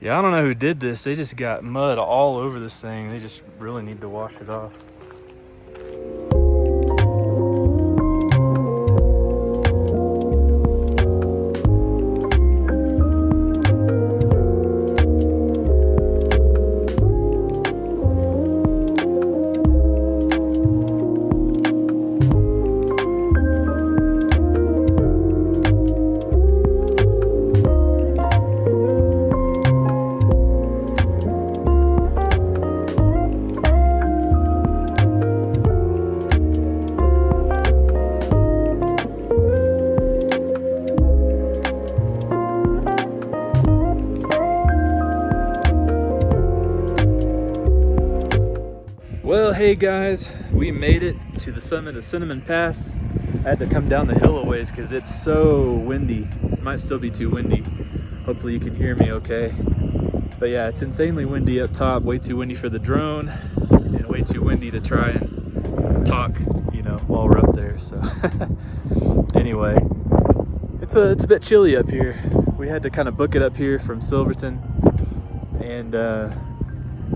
Yeah, I don't know who did this. They just got mud all over this thing. They just really need to wash it off. Well, hey guys, we made it to the summit of Cinnamon Pass. I had to come down the hill a ways because it's so windy. It might still be too windy. Hopefully you can hear me okay. But yeah, it's insanely windy up top, way too windy for the drone, and way too windy to try and talk, while we're up there. So anyway, it's a bit chilly up here. We had to kind of book it up here from Silverton, and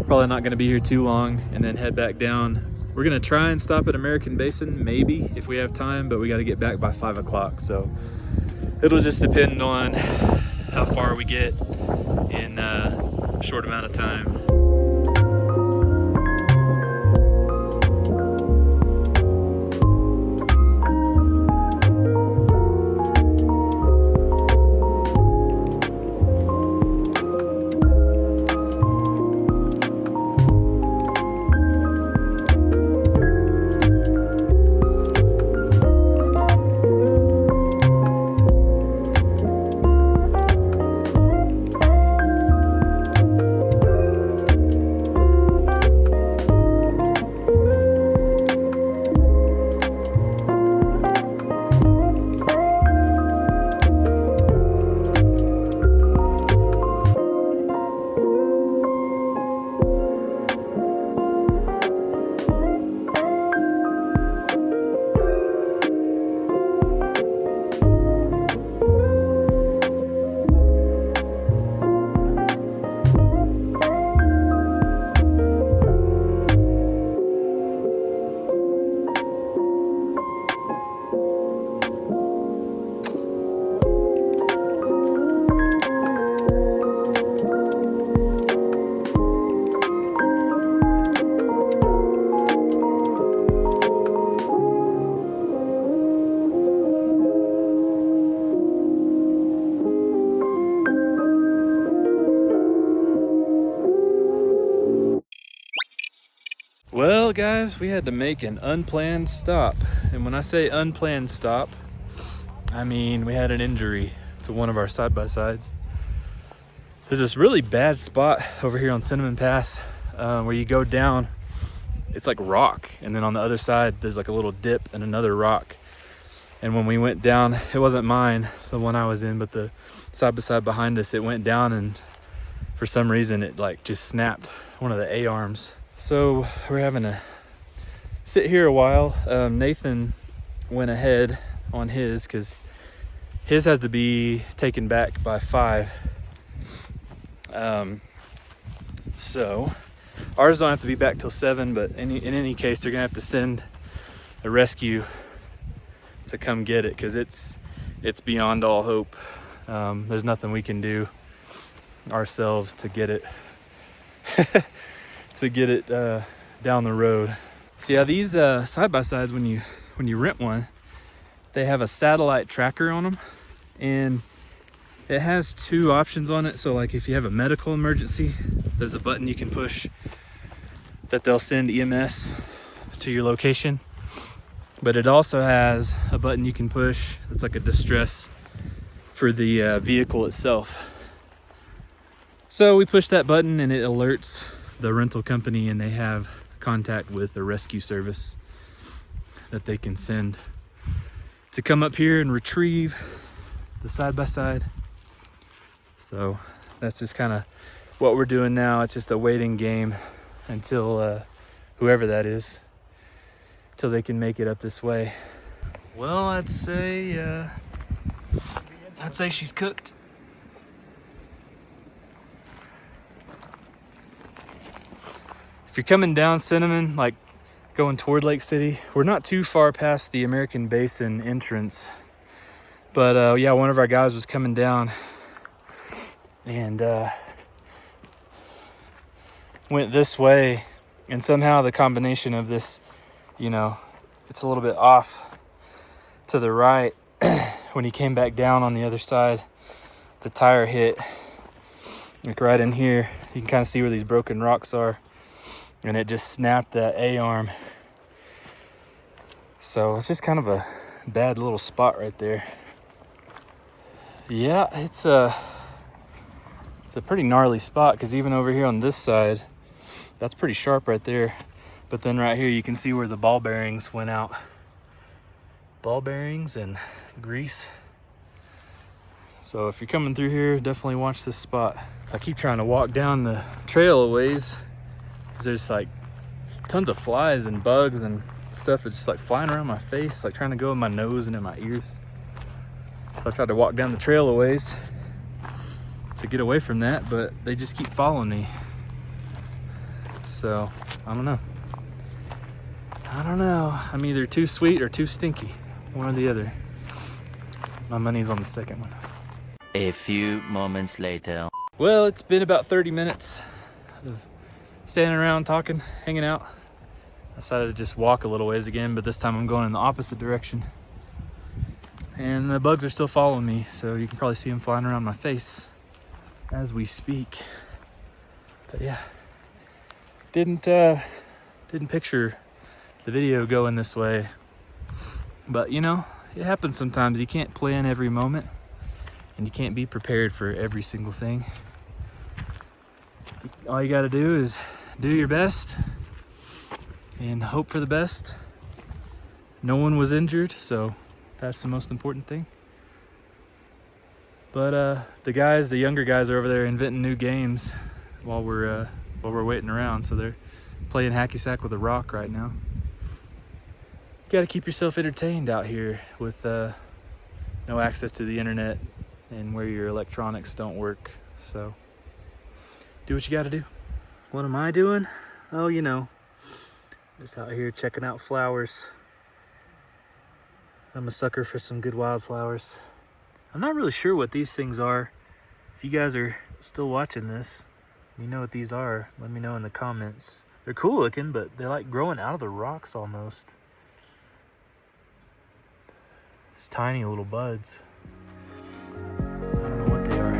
probably not going to be here too long and then head back down. We're going to try and stop at American Basin, maybe, if we have time, but we got to get back by 5 o'clock. So it'll just depend on how far we get in a short amount of time. Well, guys, we had to make an unplanned stop. And when I say unplanned stop, I mean we had an injury to one of our side-by-sides. There's this really bad spot over here on Cinnamon Pass where you go down, it's like rock. And then on the other side, there's like a little dip and another rock. And when we went down, it wasn't mine, the one I was in, but the side-by-side behind us, it went down, and for some reason it like just snapped one of the A-arms. So we're having to sit here a while. Nathan went ahead on his because his has to be taken back by 5. So ours don't have to be back till 7, but in any case, they're gonna have to send a rescue to come get it because it's beyond all hope. There's nothing we can do ourselves to get it down the road. So yeah, these side-by-sides, when you rent one, they have a satellite tracker on them, and it has 2 options on it. So like if you have a medical emergency, there's a button you can push that they'll send EMS to your location, but it also has a button you can push that's like a distress for the vehicle itself. So we push that button and it alerts the rental company, and they have contact with a rescue service that they can send to come up here and retrieve the side-by-side. So that's just kind of what we're doing now. It's just a waiting game until whoever that is, till they can make it up this way. Well, I'd say she's cooked. If you're coming down Cinnamon, like going toward Lake City, we're not too far past the American Basin entrance. But yeah, one of our guys was coming down and went this way, and somehow the combination of this, you know, it's a little bit off to the right. When he came back down on the other side, the tire hit like right in here. You can kind of see where these broken rocks are, and it just snapped that A-arm. So it's just kind of a bad little spot right there. Yeah, it's a pretty gnarly spot, because even over here on this side, that's pretty sharp right there. But then right here you can see where the ball bearings went out. Ball bearings and grease. So if you're coming through here, definitely watch this spot. I keep trying to walk down the trail a ways, because there's like tons of flies and bugs and stuff that's just like flying around my face, like trying to go in my nose and in my ears. So I tried to walk down the trail a ways to get away from that, but they just keep following me. So I don't know. I'm either too sweet or too stinky, one or the other. My money's on the second one. A few moments later. Well, it's been about 30 minutes of standing around talking, hanging out. I decided to just walk a little ways again, but this time I'm going in the opposite direction. And the bugs are still following me, so you can probably see them flying around my face as we speak. But yeah, didn't picture the video going this way, but you know, it happens sometimes. You can't plan every moment, and you can't be prepared for every single thing. All you got to do is do your best and hope for the best. No one was injured, so that's the most important thing. But the younger guys are over there inventing new games while we're waiting around. So they're playing hacky sack with a rock right now. You got to keep yourself entertained out here with no access to the internet and where your electronics don't work. So do what you got to do. What am I doing? Oh, you know, just out here checking out flowers. I'm a sucker for some good wildflowers. I'm not really sure what these things are. If you guys are still watching this, you know what these are, let me know in the comments. They're cool looking, but they're like growing out of the rocks almost. It's tiny little buds. I don't know what they are.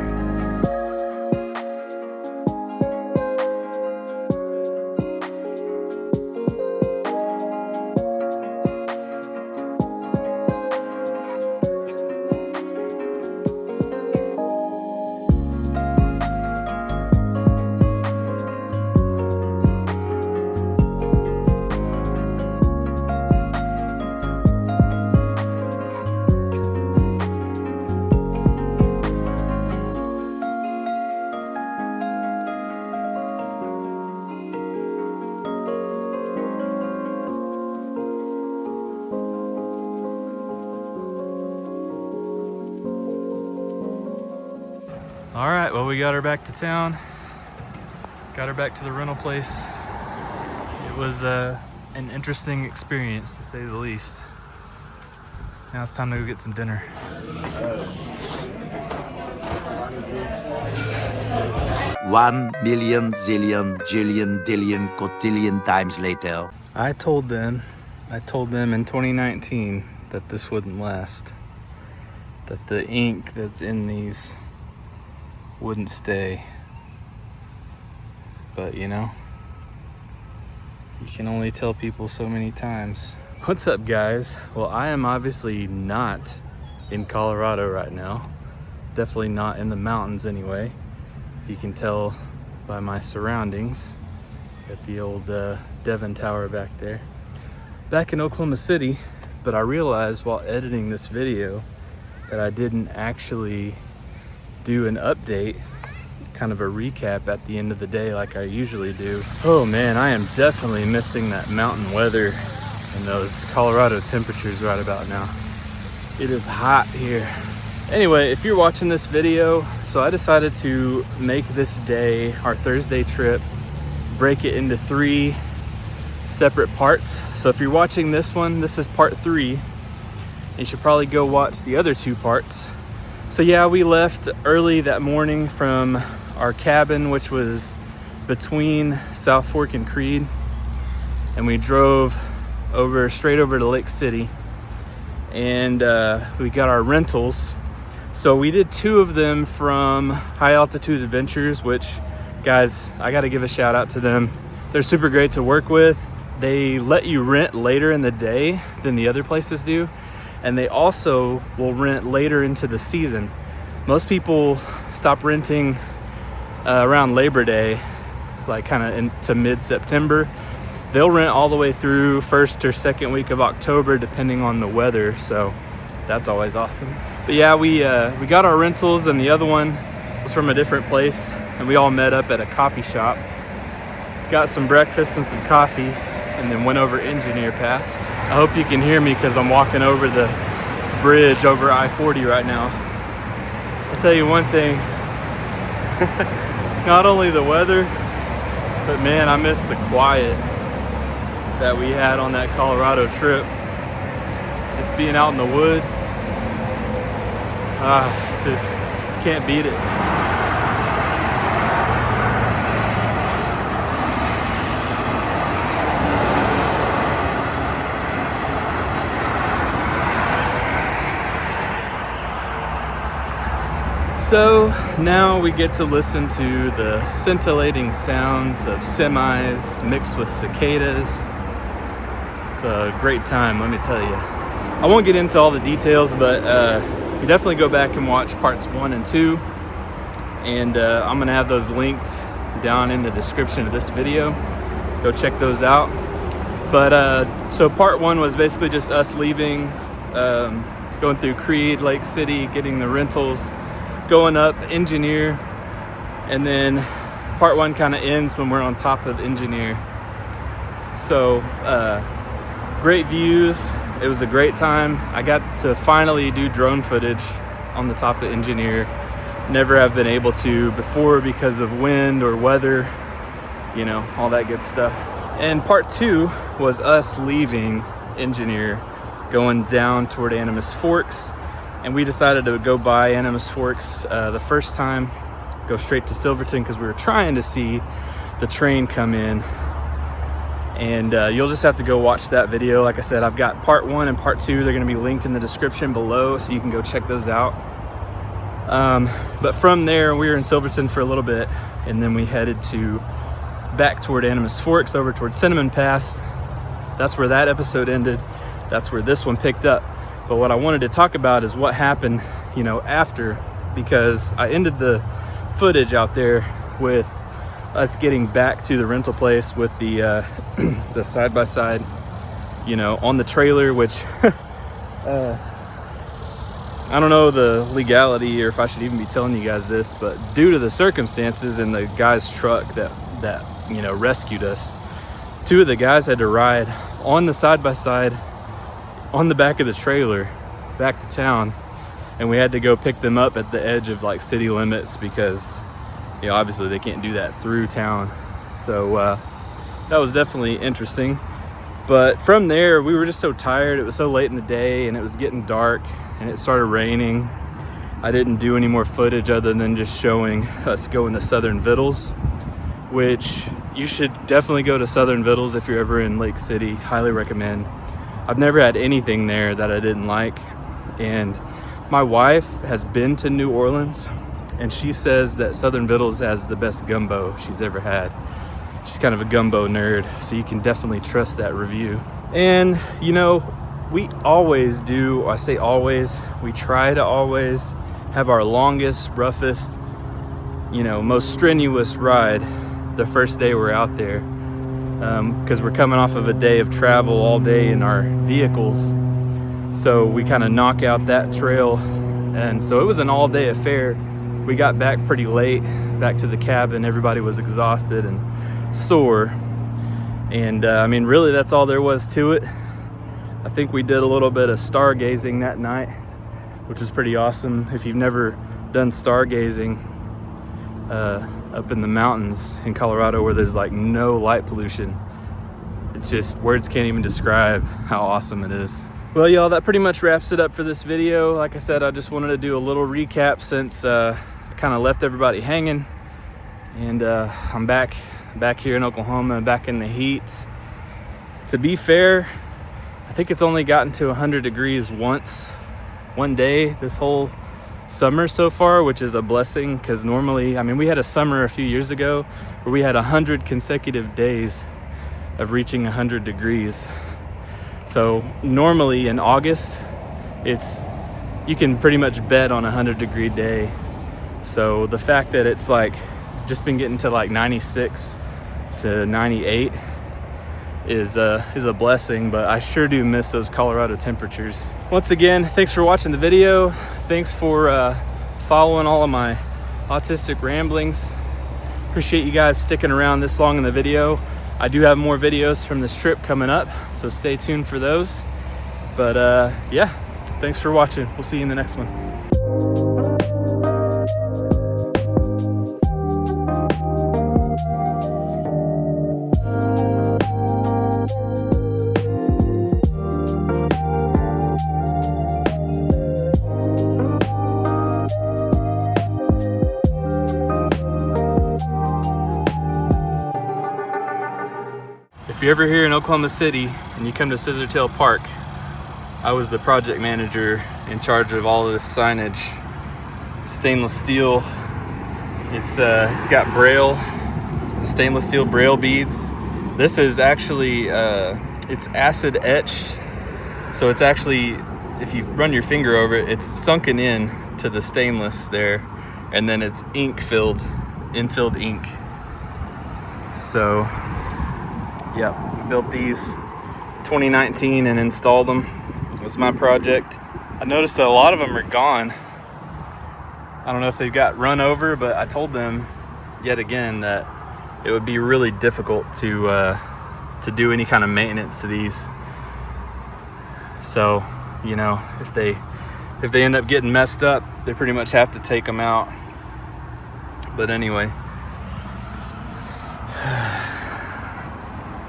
All right, well, we got her back to town. Got her back to the rental place. It was an interesting experience, to say the least. Now it's time to go get some dinner. 1 million, zillion, jillion, dillion, cotillion times later. I told them in 2019 that this wouldn't last. That the ink that's in these wouldn't stay. But you know, you can only tell people so many times. What's up, guys? Well, I am obviously not in Colorado right now. Definitely not in the mountains anyway. If you can tell by my surroundings. Got the old Devon Tower back there. Back in Oklahoma City, but I realized while editing this video that I didn't actually do an update, kind of a recap at the end of the day like I usually do. Oh man, I am definitely missing that mountain weather and those Colorado temperatures right about now. It is hot here. Anyway, if you're watching this video, so I decided to make this day, our Thursday trip, break it into 3 separate parts. So if you're watching this one, this is part 3. You should probably go watch the other 2 parts. So yeah, we left early that morning from our cabin, which was between South Fork and Creed, and we drove straight over to Lake City, and we got our rentals. So we did 2 of them from High Altitude Adventures, which, guys, I got to give a shout out to them. They're super great to work with. They let you rent later in the day than the other places do, and they also will rent later into the season. Most people stop renting around Labor Day, like kind of into mid-September. They'll rent all the way through 1st or 2nd week of October, depending on the weather. So that's always awesome. But yeah, we got our rentals, and the other one was from a different place, and we all met up at a coffee shop, got some breakfast and some coffee, and then went over Engineer Pass. I hope you can hear me because I'm walking over the bridge over I-40 right now. I'll tell you one thing, not only the weather, but man, I miss the quiet that we had on that Colorado trip. Just being out in the woods, it's just, can't beat it. So now we get to listen to the scintillating sounds of semis mixed with cicadas. It's a great time, let me tell you. I won't get into all the details, but you definitely go back and watch parts 1 and 2. And I'm gonna have those linked down in the description of this video. Go check those out. But so part 1 was basically just us leaving, going through Creed, Lake City, getting the rentals, going up Engineer, and then part 1 kind of ends when we're on top of Engineer. So great views. It was a great time. I got to finally do drone footage on the top of Engineer. Never have been able to before because of wind or weather, you know, all that good stuff. And part 2 was us leaving Engineer, going down toward Animas Forks. And we decided to go by Animas Forks the first time, go straight to Silverton, because we were trying to see the train come in. And you'll just have to go watch that video. Like I said, I've got part 1 and part 2. They're gonna be linked in the description below, so you can go check those out. But from there, we were in Silverton for a little bit, and then we headed back toward Animas Forks, over toward Cinnamon Pass. That's where that episode ended. That's where this one picked up. But what I wanted to talk about is what happened, you know, after, because I ended the footage out there with us getting back to the rental place with the the side-by-side, you know, on the trailer, which I don't know the legality or if I should even be telling you guys this, but due to the circumstances in the guy's truck that you know rescued us, 2 of the guys had to ride on the side-by-side on the back of the trailer back to town, and we had to go pick them up at the edge of like city limits because, you know, obviously they can't do that through town. So that was definitely interesting. But from there, we were just so tired. It was so late in the day, and it was getting dark, and it started raining. I didn't do any more footage other than just showing us going to Southern Vittles, which you should definitely go to Southern Vittles if you're ever in Lake City. Highly recommend. I've never had anything there that I didn't like. And my wife has been to New Orleans, and she says that Southern Vittles has the best gumbo she's ever had. She's kind of a gumbo nerd, so you can definitely trust that review. And, you know, we always do, I say always, we try to always have our longest, roughest, you know, most strenuous ride the first day we're out there. Because we're coming off of a day of travel all day in our vehicles. So we kind of knock out that trail. And so it was an all-day affair. We got back pretty late, back to the cabin. Everybody was exhausted and sore. And I mean, really, that's all there was to it. I think we did a little bit of stargazing that night, which was pretty awesome. If you've never done stargazing, up in the mountains in Colorado where there's like no light pollution. It's just, words can't even describe how awesome it is. Well, y'all, that pretty much wraps it up for this video. Like I said, I just wanted to do a little recap since I kind of left everybody hanging. And I'm back here in Oklahoma, back in the heat. To be fair, I think it's only gotten to 100 degrees one day this whole summer so far, which is a blessing, because normally, I mean, we had a summer a few years ago where we had 100 consecutive days of reaching 100 degrees. So normally in August, you can pretty much bet on a 100-degree day. So the fact that it's like just been getting to like 96 to 98 is a blessing, but I sure do miss those Colorado temperatures. Once again, thanks for watching the video. Thanks for following all of my autistic ramblings. Appreciate you guys sticking around this long in the video. I do have more videos from this trip coming up, so stay tuned for those. But yeah, thanks for watching. We'll see you in the next one. If you're ever here in Oklahoma City and you come to Scissortail Park, I was the project manager in charge of all of this signage. Stainless steel. It's got braille, stainless steel braille beads. This is actually it's acid etched, so it's actually, if you run your finger over it, it's sunken in to the stainless there, and then it's ink filled, infilled ink. So yep, built these 2019 and installed them. It was my project. I noticed that a lot of them are gone. I don't know if they've got run over, but I told them yet again that it would be really difficult to do any kind of maintenance to these. So, you know, if they end up getting messed up, they pretty much have to take them out. But anyway,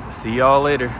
see y'all later.